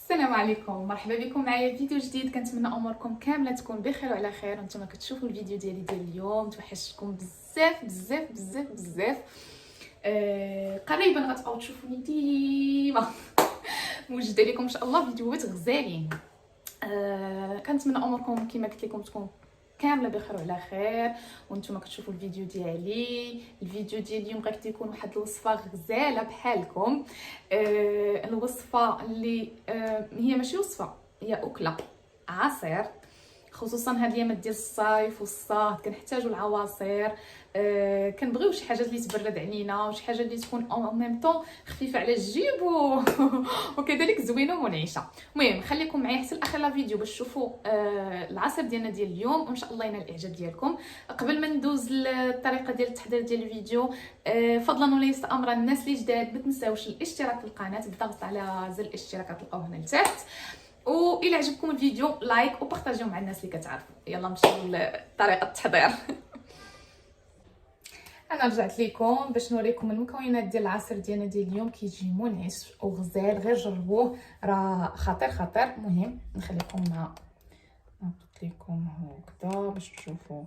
السلام عليكم، مرحبا بكم معايا فيديو جديد. كنتمنى اموركم كامله تكون بخير وعلى خير. وانتم كتشوفوا الفيديو ديال اليوم توحشتكم بزاف بزاف بزاف بزاف. قريبا غتبقاو تشوفوني ديما موجده لكم ان شاء الله فيديوهات غزالين. كنتمنى اموركم كما قلت لكم تكون كامله بخير وعلى خير. وانتم كتشوفوا الفيديو ديالي. الفيديو ديال اليوم غادي يكون واحد الوصفه غزاله بحالكم. الوصفه اللي هي ماشي وصفه، هي اكله، عصير. خصوصا هاد الايامات ديال الصيف والصهد كنحتاجوا العواصير. كنبغيو شي حاجه اللي تبرد علينا وشي حاجه اللي تكون اون ميم طون خفيفه على الجيب وكذلك زوينه ومنعشه. المهم خليكم معايا حتى لاخر الفيديو باش تشوفوا العصير ديالنا ديال اليوم، وان شاء الله ينال الاعجاب ديالكم. قبل ما ندوز للطريقه ديال التحضير ديال الفيديو، فضلا وليس امرا، الناس اللي جداد ما تنساوش الاشتراك في القناه بالضغط على زر الاشتراك تلقاوه هنا لتحت. والى عجبكم الفيديو لايك وبارطاجيو مع الناس اللي كتعرفوا. يلا نمشيو لطريقه التحضير. انا رجعت لكم باش نوريكم المكونات ديال العصير ديالنا ديال اليوم. كيجي منعش وغزال، غير جربوه، راه خطير خطير. المهم نخليكم مع نحط لكم هكذا باش تشوفوا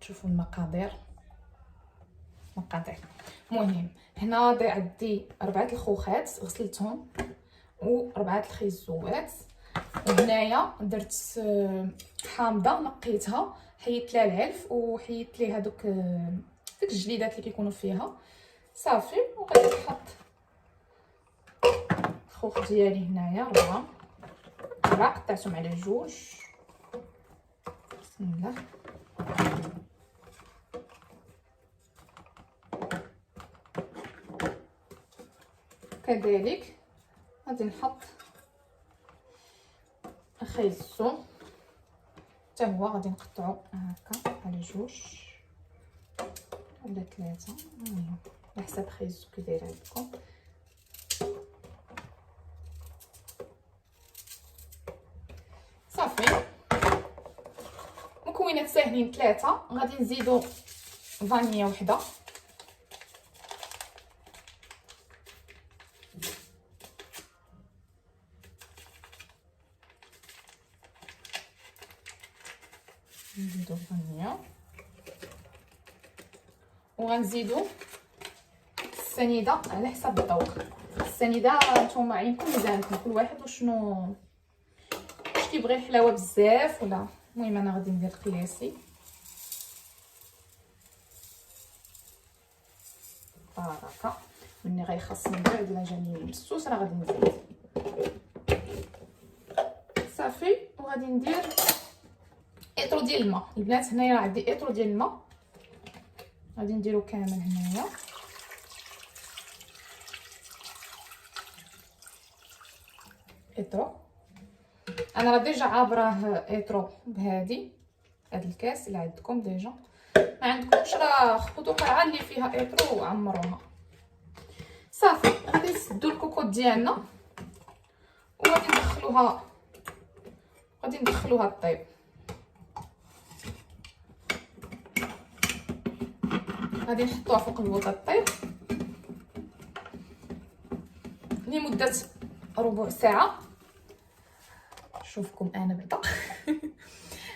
تشوفوا المقادير. المهم هنا عندي 4 الخوخات غسلتهم و4 الخيزوات. وهنايا درت حامضه نقيتها، حيدت لها العلف وحيدت ليها داك الجليدات اللي كيكونوا فيها صافي. وغادي نحط الخوخ ديالي هنايا 4 قطعتهم على جوج. بسم الله. كذلك غادي نحط خيزو حتى هو غادي نقطعو هكا على جوج ولا 3، المهم على حساب خيزو كي داير عندكم. صافي. مكونات ساهلين 3. غادي نزيدو فانيليا وحده، نزيدو فانيليا، وغنزيدو السنيده على حسب الذوق. السنيده نتوما عينكم ميزانكم، كل واحد وشنو واش كيبغي الحلاوه بزاف ولا. المهم انا غادي ندير قياسي هكا. مني غيخص من بعد الا جاني المسوس راه غادي نزيد صافي. وغادي ندير اطرو ديال الماء. البنات هنايا راه عندي اطرو ديال الماء، غادي نديرو كامل هنايا. اطرو انا راه ديجا عابراه اطرو بهادي هاد الكاس اللي عندكم ديجا. ما عندكمش راه خذوا قرعه اللي فيها اطرو وعمروها صافي. غادي نسدو الكوكوط ديالنا وغادي ندخلوها الطيب. غادي نحطوها فوق البوطه طيب لمده ربع ساعه. شوفكم انا بعدا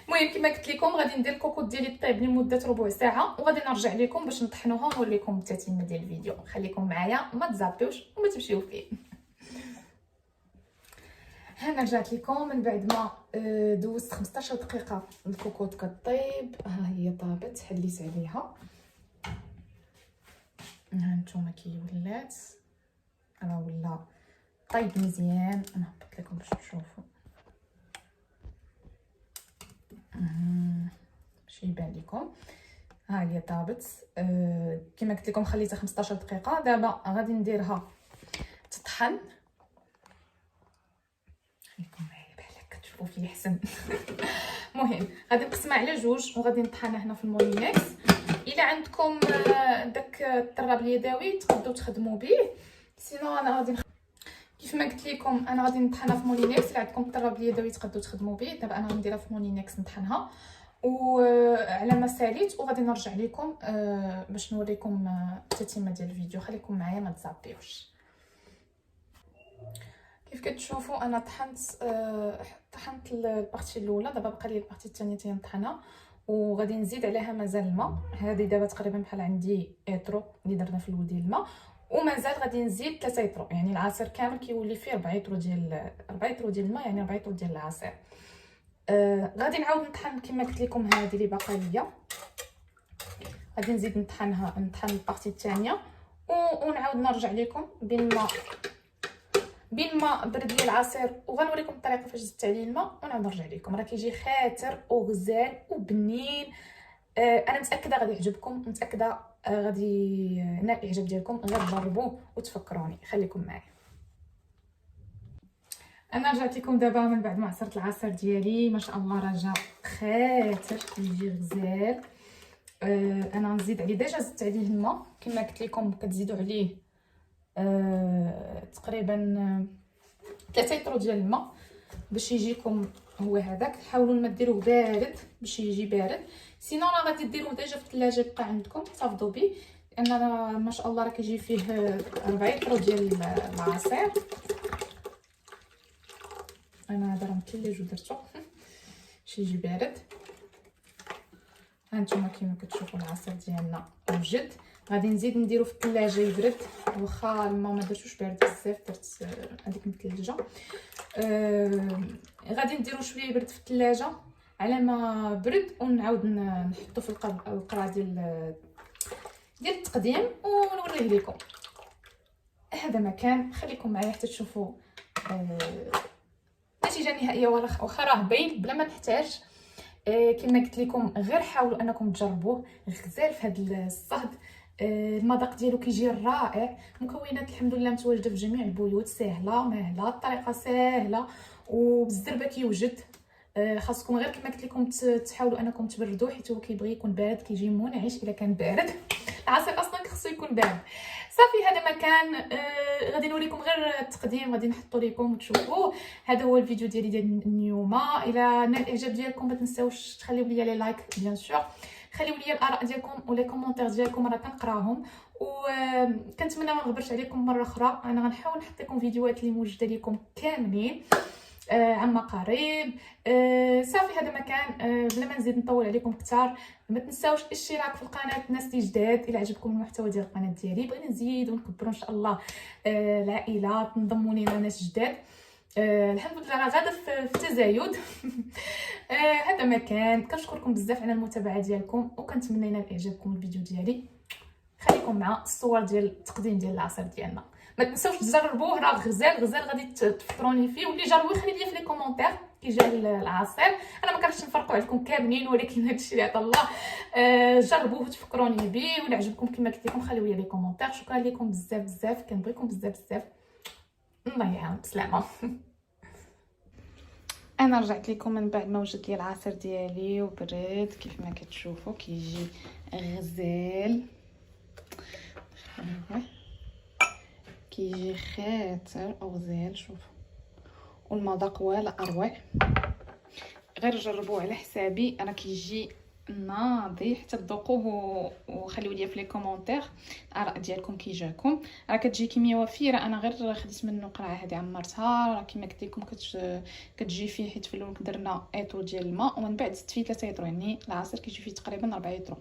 المهم كما قلت لكم غادي ندير الكوكوط ديالي طيب لمده ربع ساعه، وغادي نرجع لكم باش نطحنوها ونوريكم التتمه ديال الفيديو. خليكم معايا ما تزابيوش وما تمشيو فيه. هنا رجعت لكم من بعد ما دوزت 15 دقيقه الكوكوط كطيب. ها هي طابت، حليت عليها. ها نتوما كي ولات راه ولا طيب مزيان. انا حطيت لكم باش تشوفوا باش يبان لكم. ها هي طابت. كما قلت لكم خليتها 15 دقيقه. دابا غادي نديرها تطحن. خليكم معايا بحال كتشوفوا فيا احسن المهم غادي نقسمها على جوج وغادي نطحنها هنا في المولينكس. الا عندكم داك الطراب اليدوي تقدروا تخدموا به، سينو انا غادي كيف ما قلت لكم انا غادي نطحنها في مولينكس. الا عندكم الطراب اليدوي تقدروا تخدموا به. دابا انا غنديرها في مولينكس نطحنها وعلى ما ساليت، وغادي نرجع لكم باش نوريكم التتمه ديال الفيديو. خليكم معايا ما تزابيوش. كيف كتشوفوا انا طحنت البارتي الاولى، دابا بقى لي البارتي الثانيه تنطحنها وغادي نزيد عليها مازال الماء. هذه دابا تقريبا بحال عندي ايترو اللي درنا في الودي الماء، ومازال غادي نزيد 3 ايترو، يعني العصير كامل كيولي فيه 4 ايترو ديال الماء، يعني 4 ايترو ديال العصير. غادي نعاود نطحن كما قلت لكم هذه اللي باقا ليا، غادي نزيد نطحن البارتي الثانيه ونعاود نرجع لكم بين ما برد لي العصير، وغنوريكم الطريقه فاش زدت عليه الماء ونعاود نرجع لكم. راه كيجي خاتر وغزال وبنين. انا متاكده غادي يعجبكم، متاكده غادي ينال الاعجاب ديالكم. غير جربوه وتفكروني. خليكم معايا. انا رجعت لكم دابا من بعد ما عصرت العصير ديالي، ما شاء الله راه جا خاتر كيجي غزال. انا نزيد عليه، ديجا زدت عليه الماء كما قلت لكم، كتزيدوا عليه تقريبا 3 لتر ديال الماء باش يجيكم هو هذاك. حاولوا ما ديروه بارد باش يجي بارد، سينو راه غادي ديروه ديجا في الثلاجه يبقى عندكم تفضوا به، لان راه ما شاء الله راه كيجي فيه 4 لتر ديال العصير. انا هذا راه مثلج ودرتو باش يجي بارد. هانتوما كيما كتشوفوا العصير ديالنا وجد. غادي نزيد نديرو في الثلاجه يبرد، واخا الماء ما درتوش بارد بزاف، درت هذيك مثلجه. غادي نديرو شويه يبرد في الثلاجه على ما برد، ونعاود نحطو في القرعه ديال التقديم ونوريه لكم. هذا مكان، خليكم معايا حتى تشوفوا النتيجه النهائيه. واخا راه باين بلا ما نحتاج. كما قلت لكم غير حاولوا انكم تجربوه. غزال في هذا الصهد. المذاق ديالو كيجي رائع. مكونات الحمد لله متواجده في جميع البيوت، سهله ماهله، الطريقه سهله وبالزربه كيوجد. خاصكم غير كما قلت لكم تحاولوا انكم تبردوه، حيت هو كيبغي يكون بارد، كيجي منعش الا كان بارد. العصير اصلا خصو يكون بارد. صافي هذا مكان. غادي نوريكم غير التقديم، غادي نحطو لكم وتشوفوه. هذا هو الفيديو ديال اليوم. الى نال الاعجاب ديالكم ما تنساوش تخليو لي لي لايك بيان سور، خليو لي الاراء ديالكم ولي كومونتير ديالكم، راه كنقراهم. وكنتمنى ما نغبرش عليكم مره اخرى. انا غنحاول نحط لكم فيديوهات اللي موجوده لكم كاملين عما قريب. صافي هذا مكان. بلا ما نزيد نطول عليكم كثار، ما تنساوش الاشتراك في القناه الناس اللي جداد. الى عجبكم المحتوى ديال القناه ديالي، بغينا نزيدو ونكبروا ان شاء الله العائله، تنضموا لينا ناس جداد. الحمد لله راه غادا في التزايد. هذا مكان. كنشكركم بزاف على المتابعه ديالكم، وكنتمنى ينال اعجابكم الفيديو ديالي. خليكم مع الصور ديال التقديم ديال العصير ديالنا. ما تنساوش تجربوه، راه غزال غادي تفكروني فيه. واللي جربوه خلي لي في لي كومونتير كي جا العصير. انا ما كنعرفش نفرقوا عليكم كاملين، ولكن هادشي اللي عطا الله. جربوه وتفكروني به، ولا عجبكم كما قلت لكم خليو لي كومونتير. شكرا لكم بزاف كنبغيكم بزاف. الله يعاون بسلامه. انا رجعت لكم من بعد ما وجد لي العصير ديالي وبرد. كيف ما كتشوفوا كيجي غزال، كيجي خاتر او غزال. شوفوا، والمذاق ولا اروع. غير جربوه على حسابي، انا كيجي ناضي. حتى تذوقوه وخليو لي في لي كومونتير الاراء ديالكم كي جاكم. راه كتجي كميه وفيره. انا غير خديت منه قرعه هذه عمرتها. راه كما قلت لكم كتجي فيه، حيت في الاول درنا ايترو ديال الماء ومن بعد زدت فيه 3 ايترو، يعني العصير كيجي فيه تقريبا 4 ايترو.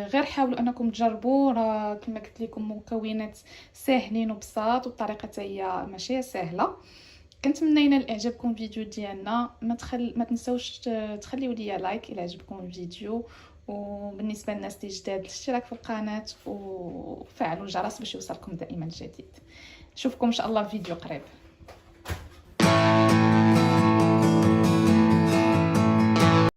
غير حاولوا انكم تجربوا. راه كما قلت لكم مكونات ساهلين وبساط، والطريقه حتى هي ماشي سهله. كنتمنى ينال اعجابكم الفيديو ديالنا. ما تنساوش تخليوا لي لايك الى عجبكم الفيديو، وبالنسبه للناس اللي جداد الاشتراك في القناه وفعلوا الجرس باش يوصلكم دائما الجديد. نشوفكم ان شاء الله في فيديو قريب.